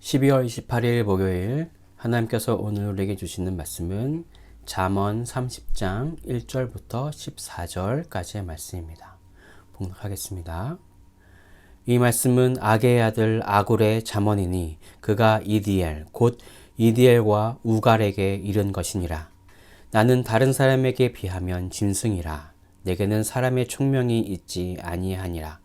12월 28일 목요일 하나님께서 오늘 우리에게 주시는 말씀은 잠언 30장 1절부터 14절까지의 말씀입니다. 봉독하겠습니다. 이 말씀은 아게의 아들 아굴의 잠언이니 그가 이디엘 곧 이디엘과 우갈에게 이른 것이니라. 나는 다른 사람에게 비하면 짐승이라. 내게는 사람의 총명이 있지 아니하니라.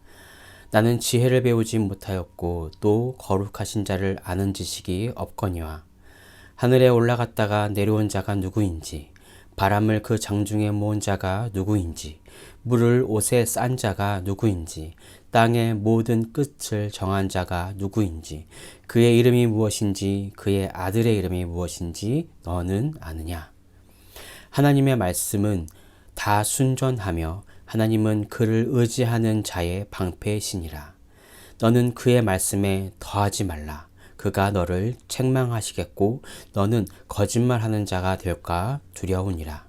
나는 지혜를 배우지 못하였고 또 거룩하신 자를 아는 지식이 없거니와 하늘에 올라갔다가 내려온 자가 누구인지 바람을 그 장중에 모은 자가 누구인지 물을 옷에 싼 자가 누구인지 땅의 모든 끝을 정한 자가 누구인지 그의 이름이 무엇인지 그의 아들의 이름이 무엇인지 너는 아느냐. 하나님의 말씀은 다 순전하며 하나님은 그를 의지하는 자의 방패이시니라. 너는 그의 말씀에 더하지 말라. 그가 너를 책망하시겠고 너는 거짓말하는 자가 될까 두려우니라.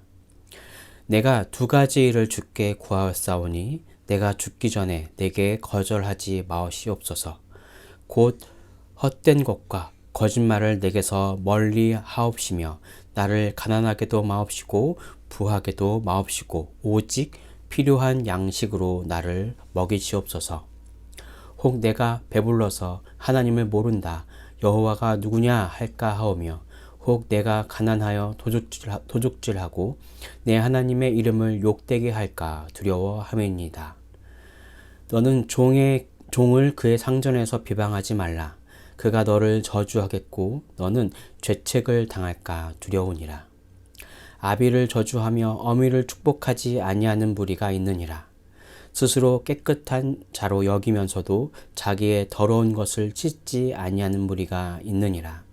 내가 두 가지 일을 주께 구하였사오니 내가 죽기 전에 내게 거절하지 마옵시옵소서. 곧 헛된 것과 거짓말을 내게서 멀리 하옵시며 나를 가난하게도 마옵시고 부하게도 마옵시고 오직 필요한 양식으로 나를 먹이시옵소서. 혹 내가 배불러서 하나님을 모른다 여호와가 누구냐 할까 하오며 혹 내가 가난하여 도둑질하고 내 하나님의 이름을 욕되게 할까 두려워함이니이다. 너는 종을 그의 상전에서 비방하지 말라. 그가 너를 저주하겠고 너는 죄책을 당할까 두려우니라. 아비를 저주하며 어미를 축복하지 아니하는 무리가 있느니라. 스스로 깨끗한 자로 여기면서도 자기의 더러운 것을 찢지 아니하는 무리가 있느니라.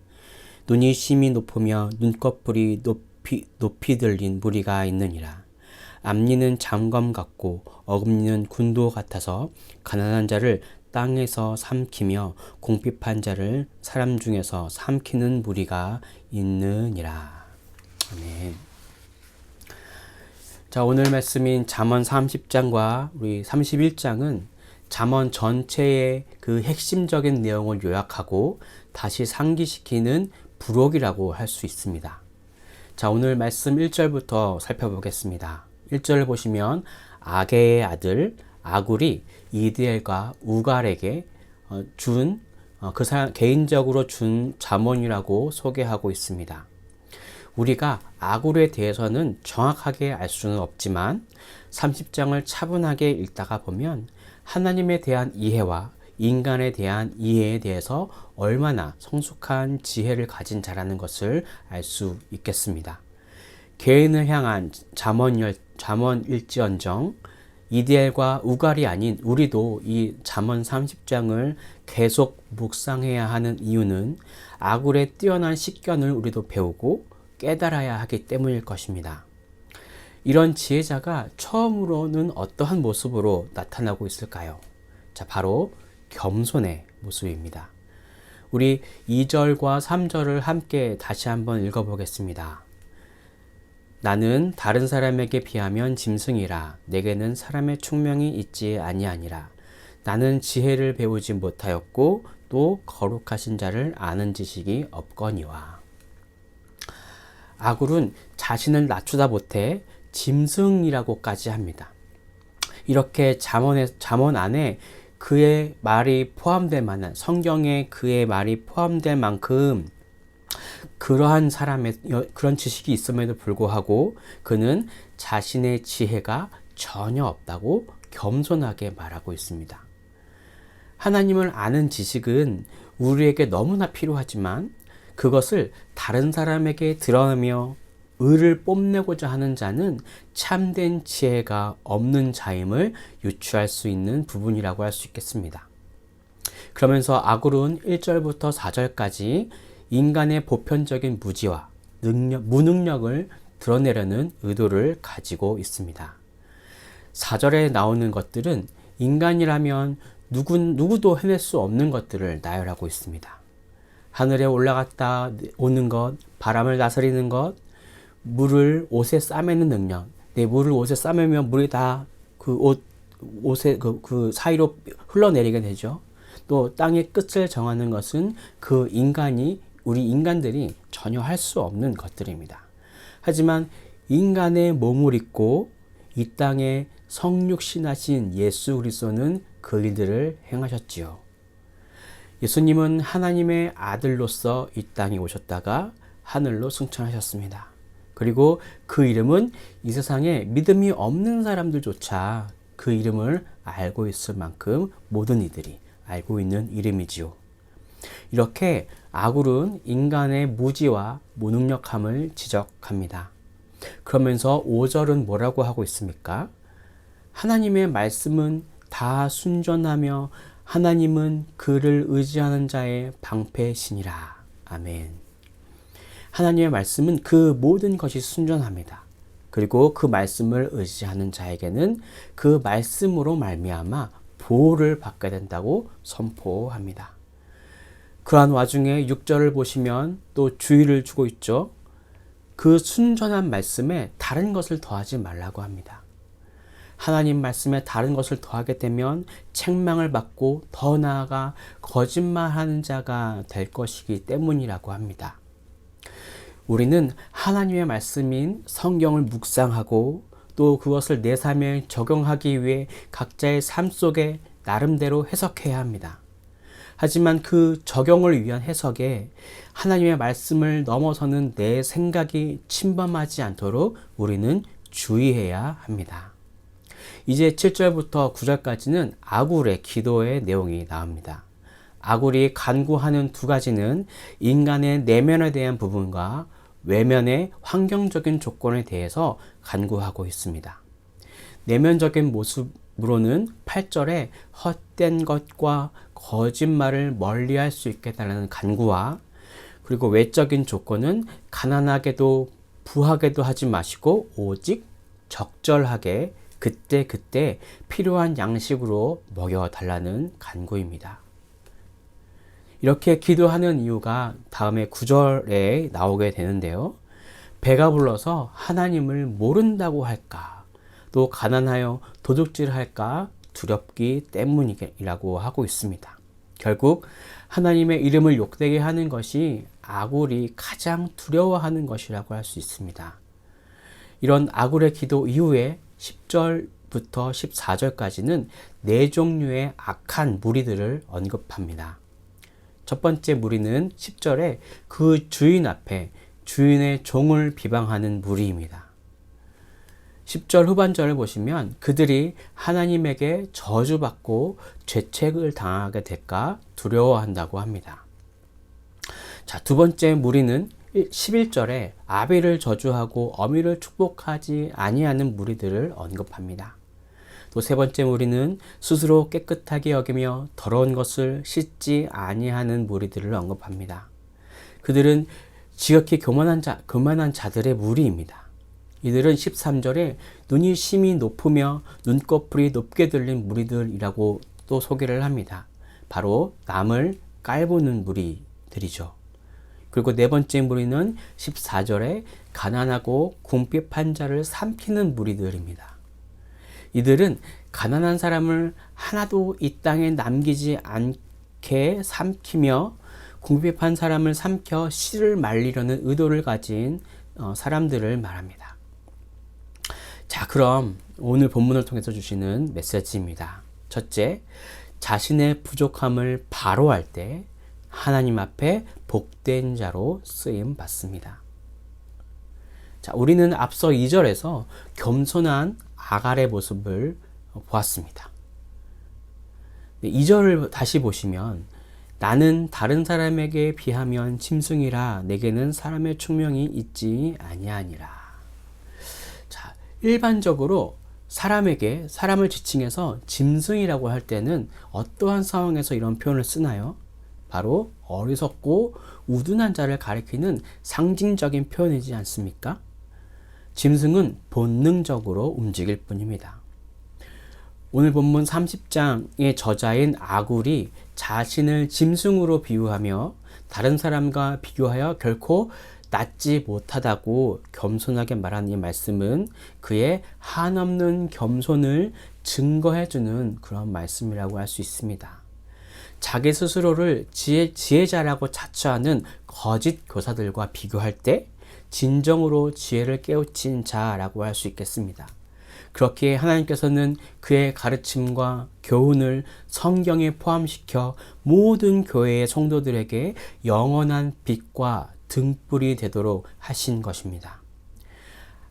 눈이 심히 높으며 눈꺼풀이 높이 들린 무리가 있느니라. 앞니는 장검 같고 어금니는 군도 같아서 가난한 자를 땅에서 삼키며 궁핍한 자를 사람 중에서 삼키는 무리가 있느니라. 아멘. 자, 오늘 말씀인 잠언 30장과 우리 31장은 잠언 전체의 그 핵심적인 내용을 요약하고 다시 상기시키는 부록이라고 할 수 있습니다. 자, 오늘 말씀 1절부터 살펴보겠습니다. 1절을 보시면 아게의 아들 아굴이 이디엘과 우갈에게 개인적으로 준 잠언이라고 소개하고 있습니다. 우리가 아굴에 대해서는 정확하게 알 수는 없지만 30장을 차분하게 읽다가 보면 하나님에 대한 이해와 인간에 대한 이해에 대해서 얼마나 성숙한 지혜를 가진 자라는 것을 알 수 있겠습니다. 개인을 향한 잠언일지언정 이디엘과 우갈이 아닌 우리도 이 잠언 30장을 계속 묵상해야 하는 이유는 아굴의 뛰어난 식견을 우리도 배우고 깨달아야 하기 때문일 것입니다. 이런 지혜자가 처음으로는 어떠한 모습으로 나타나고 있을까요? 자, 바로 겸손의 모습입니다. 우리 2절과 3절을 함께 다시 한번 읽어보겠습니다. 나는 다른 사람에게 비하면 짐승이라. 내게는 사람의 총명이 있지 아니하니라. 나는 지혜를 배우지 못하였고 또 거룩하신 자를 아는 지식이 없거니와. 아굴은 자신을 낮추다 못해 짐승이라고까지 합니다. 이렇게 잠언 안에 그의 말이 포함될 만한 성경에 그의 말이 포함될 만큼 그러한 그런 지식이 있음에도 불구하고 그는 자신의 지혜가 전혀 없다고 겸손하게 말하고 있습니다. 하나님을 아는 지식은 우리에게 너무나 필요하지만 그것을 다른 사람에게 드러내며 의를 뽐내고자 하는 자는 참된 지혜가 없는 자임을 유추할 수 있는 부분이라고 할 수 있겠습니다. 그러면서 아굴은 1절부터 4절까지 인간의 보편적인 무지와 무능력을 드러내려는 의도를 가지고 있습니다. 4절에 나오는 것들은 인간이라면 누구도 해낼 수 없는 것들을 나열하고 있습니다. 하늘에 올라갔다 오는 것, 바람을 다스리는 것, 물을 옷에 싸매는 능력. 물을 옷에 싸매면 물이 다 그 옷의 그 사이로 흘러내리게 되죠. 또 땅의 끝을 정하는 것은 우리 인간들이 전혀 할 수 없는 것들입니다. 하지만 인간의 몸을 입고 이 땅에 성육신하신 예수 그리스도는 그 일들을 행하셨지요. 예수님은 하나님의 아들로서 이 땅에 오셨다가 하늘로 승천하셨습니다. 그리고 그 이름은 이 세상에 믿음이 없는 사람들조차 그 이름을 알고 있을 만큼 모든 이들이 알고 있는 이름이지요. 이렇게 아굴은 인간의 무지와 무능력함을 지적합니다. 그러면서 5절은 뭐라고 하고 있습니까? 하나님의 말씀은 다 순전하며 하나님은 그를 의지하는 자의 방패시니라. 아멘. 하나님의 말씀은 그 모든 것이 순전합니다. 그리고 그 말씀을 의지하는 자에게는 그 말씀으로 말미암아 보호를 받게 된다고 선포합니다. 그러한 와중에 6절을 보시면 또 주의를 주고 있죠. 그 순전한 말씀에 다른 것을 더하지 말라고 합니다. 하나님 말씀에 다른 것을 더하게 되면 책망을 받고 더 나아가 거짓말하는 자가 될 것이기 때문이라고 합니다. 우리는 하나님의 말씀인 성경을 묵상하고 또 그것을 내 삶에 적용하기 위해 각자의 삶 속에 나름대로 해석해야 합니다. 하지만 그 적용을 위한 해석에 하나님의 말씀을 넘어서는 내 생각이 침범하지 않도록 우리는 주의해야 합니다. 이제 7절부터 9절까지는 아굴의 기도의 내용이 나옵니다. 아굴이 간구하는 두 가지는 인간의 내면에 대한 부분과 외면의 환경적인 조건에 대해서 간구하고 있습니다. 내면적인 모습으로는 8절에 헛된 것과 거짓말을 멀리할 수 있게 달라는 간구와 그리고 외적인 조건은 가난하게도 부하게도 하지 마시고 오직 적절하게 그때 필요한 양식으로 먹여달라는 간구입니다. 이렇게 기도하는 이유가 다음에 9절에 나오게 되는데요. 배가 불러서 하나님을 모른다고 할까, 또 가난하여 도둑질할까 두렵기 때문이라고 하고 있습니다. 결국 하나님의 이름을 욕되게 하는 것이 아굴이 가장 두려워하는 것이라고 할 수 있습니다. 이런 아굴의 기도 이후에 10절부터 14절까지는 네 종류의 악한 무리들을 언급합니다. 첫 번째 무리는 10절에 그 주인 앞에 주인의 종을 비방하는 무리입니다. 10절 후반절을 보시면 그들이 하나님에게 저주받고 죄책을 당하게 될까 두려워한다고 합니다. 자, 두 번째 무리는 11절에 아비를 저주하고 어미를 축복하지 아니하는 무리들을 언급합니다. 또 세 번째 무리는 스스로 깨끗하게 여기며 더러운 것을 씻지 아니하는 무리들을 언급합니다. 그들은 지극히 교만한 자들의 무리입니다. 이들은 13절에 눈이 심히 높으며 눈꺼풀이 높게 들린 무리들이라고 또 소개를 합니다. 바로 남을 깔보는 무리들이죠. 그리고 네 번째 무리는 14절에 가난하고 궁핍한 자를 삼키는 무리들입니다. 이들은 가난한 사람을 하나도 이 땅에 남기지 않게 삼키며 궁핍한 사람을 삼켜 씨를 말리려는 의도를 가진 사람들을 말합니다. 자, 그럼 오늘 본문을 통해서 주시는 메시지입니다. 첫째, 자신의 부족함을 바로할 때 하나님 앞에 복된 자로 쓰임 받습니다. 자, 우리는 앞서 2절에서 겸손한 아갈의 모습을 보았습니다. 2절을 다시 보시면 나는 다른 사람에게 비하면 짐승이라 내게는 사람의 총명이 있지 아니하니라. 자, 일반적으로 사람을 지칭해서 짐승이라고 할 때는 어떠한 상황에서 이런 표현을 쓰나요? 바로 어리석고 우둔한 자를 가리키는 상징적인 표현이지 않습니까? 짐승은 본능적으로 움직일 뿐입니다. 오늘 본문 30장의 저자인 아굴이 자신을 짐승으로 비유하며 다른 사람과 비교하여 결코 낫지 못하다고 겸손하게 말하는 이 말씀은 그의 한없는 겸손을 증거해주는 그런 말씀이라고 할 수 있습니다. 자기 스스로를 지혜자라고 자처하는 거짓 교사들과 비교할 때 진정으로 지혜를 깨우친 자라고 할 수 있겠습니다. 그렇기에 하나님께서는 그의 가르침과 교훈을 성경에 포함시켜 모든 교회의 성도들에게 영원한 빛과 등불이 되도록 하신 것입니다.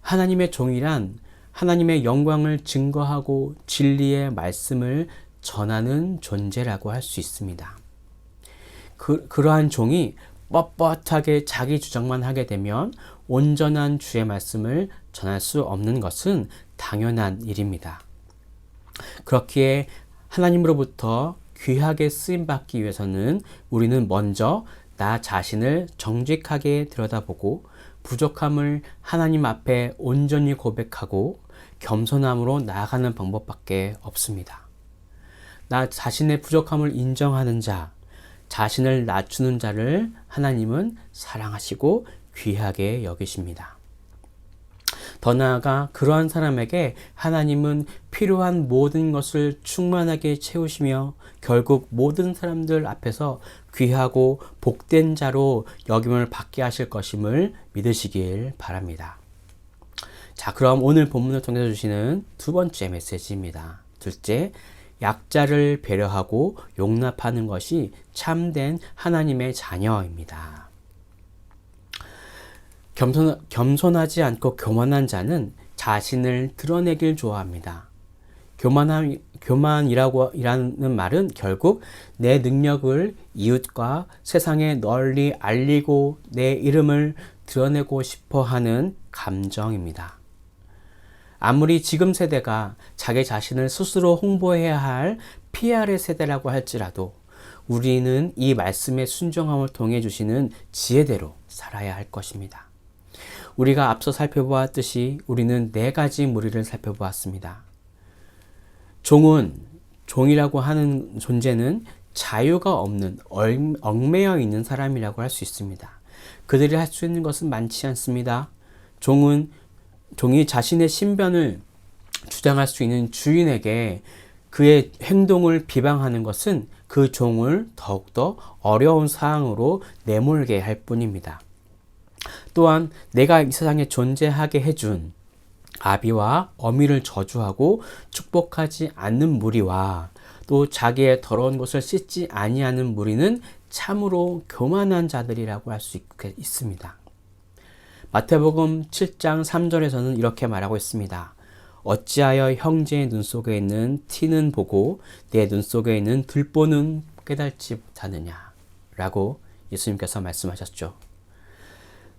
하나님의 종이란 하나님의 영광을 증거하고 진리의 말씀을 전하는 존재라고 할 수 있습니다. 그러한 종이 뻣뻣하게 자기 주장만 하게 되면 온전한 주의 말씀을 전할 수 없는 것은 당연한 일입니다. 그렇기에 하나님으로부터 귀하게 쓰임받기 위해서는 우리는 먼저 나 자신을 정직하게 들여다보고 부족함을 하나님 앞에 온전히 고백하고 겸손함으로 나아가는 방법밖에 없습니다. 나 자신의 부족함을 인정하는 자, 자신을 낮추는 자를 하나님은 사랑하시고 귀하게 여기십니다. 더 나아가 그러한 사람에게 하나님은 필요한 모든 것을 충만하게 채우시며 결국 모든 사람들 앞에서 귀하고 복된 자로 여김을 받게 하실 것임을 믿으시길 바랍니다. 자, 그럼 오늘 본문을 통해서 주시는 두 번째 메시지입니다. 둘째, 약자를 배려하고 용납하는 것이 참된 하나님의 자녀입니다. 겸손하지 않고 교만한 자는 자신을 드러내길 좋아합니다. 교만이라는 말은 결국 내 능력을 이웃과 세상에 널리 알리고 내 이름을 드러내고 싶어 하는 감정입니다. 아무리 지금 세대가 자기 자신을 스스로 홍보해야 할 PR의 세대라고 할지라도 우리는 이 말씀의 순종함을 통해 주시는 지혜대로 살아야 할 것입니다. 우리가 앞서 살펴보았듯이 우리는 네 가지 무리를 살펴보았습니다. 종이라고 하는 존재는 자유가 없는 얽매여 있는 사람이라고 할 수 있습니다. 그들이 할 수 있는 것은 많지 않습니다. 종이 자신의 신변을 주장할 수 있는 주인에게 그의 행동을 비방하는 것은 그 종을 더욱더 어려운 상황으로 내몰게 할 뿐입니다. 또한 내가 이 세상에 존재하게 해준 아비와 어미를 저주하고 축복하지 않는 무리와 또 자기의 더러운 것을 씻지 아니하는 무리는 참으로 교만한 자들이라고 할 수 있습니다. 마태복음 7장 3절에서는 이렇게 말하고 있습니다. 어찌하여 형제의 눈 속에 있는 티는 보고 내 눈 속에 있는 들보는 깨달지 못하느냐 라고 예수님께서 말씀하셨죠.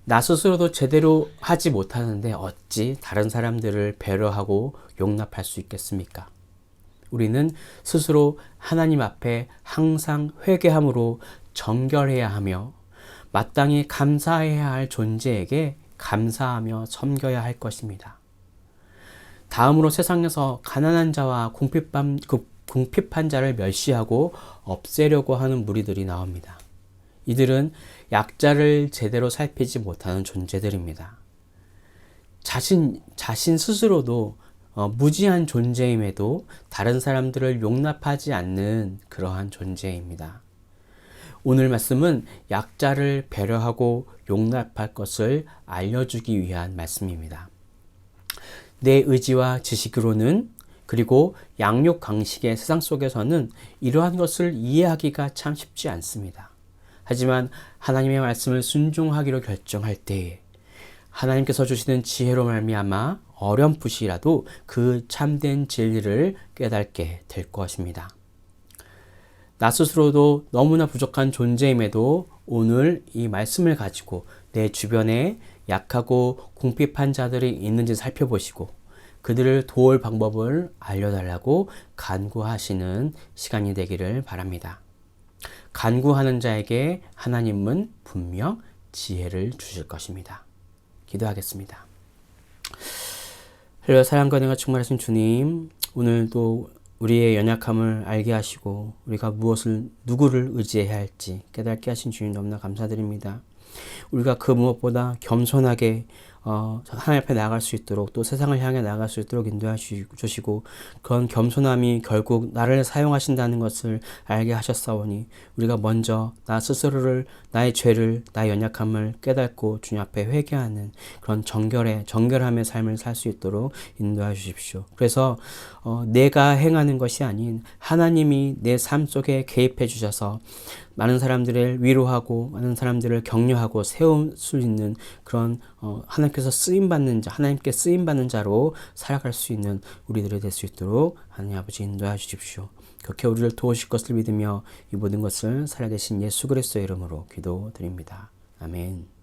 나 스스로도 제대로 하지 못하는데 어찌 다른 사람들을 배려하고 용납할 수 있겠습니까? 우리는 스스로 하나님 앞에 항상 회개함으로 정결해야 하며 마땅히 감사해야 할 존재에게 감사하며 섬겨야 할 것입니다. 다음으로 세상에서 가난한 자와 궁핍한 자를 멸시하고 없애려고 하는 무리들이 나옵니다. 이들은 약자를 제대로 살피지 못하는 존재들입니다. 자신 스스로도 무지한 존재임에도 다른 사람들을 용납하지 않는 그러한 존재입니다. 오늘 말씀은 약자를 배려하고 용납할 것을 알려주기 위한 말씀입니다. 내 의지와 지식으로는 그리고 양육 강식의 세상 속에서는 이러한 것을 이해하기가 참 쉽지 않습니다. 하지만 하나님의 말씀을 순종하기로 결정할 때에 하나님께서 주시는 지혜로 말미암아 어렴풋이라도 그 참된 진리를 깨닫게 될 것입니다. 나 스스로도 너무나 부족한 존재임에도 오늘 이 말씀을 가지고 내 주변에 약하고 궁핍한 자들이 있는지 살펴보시고 그들을 도울 방법을 알려달라고 간구하시는 시간이 되기를 바랍니다. 간구하는 자에게 하나님은 분명 지혜를 주실 것입니다. 기도하겠습니다. 할렐루야, 사랑과 은혜가 충만하신 주님, 오늘도 우리의 연약함을 알게 하시고 우리가 누구를 의지해야 할지 깨닫게 하신 주님 너무나 감사드립니다. 우리가 그 무엇보다 겸손하게 하나님 앞에 나아갈 수 있도록 또 세상을 향해 나아갈 수 있도록 인도해 주시고 그런 겸손함이 결국 나를 사용하신다는 것을 알게 하셨사오니 우리가 먼저 나 스스로를 나의 죄를 나의 연약함을 깨닫고 주님 앞에 회개하는 그런 정결함의 삶을 살 수 있도록 인도해 주십시오. 그래서 내가 행하는 것이 아닌 하나님이 내 삶 속에 개입해 주셔서 많은 사람들을 위로하고 많은 사람들을 격려하고 세울 수 있는 그런 하나님께서 하나님께 쓰임 받는 자로 살아갈 수 있는 우리들이 될 수 있도록 하나님 아버지 인도해 주십시오. 그렇게 우리를 도우실 것을 믿으며 이 모든 것을 살아계신 예수 그리스도의 이름으로 기도드립니다. 아멘.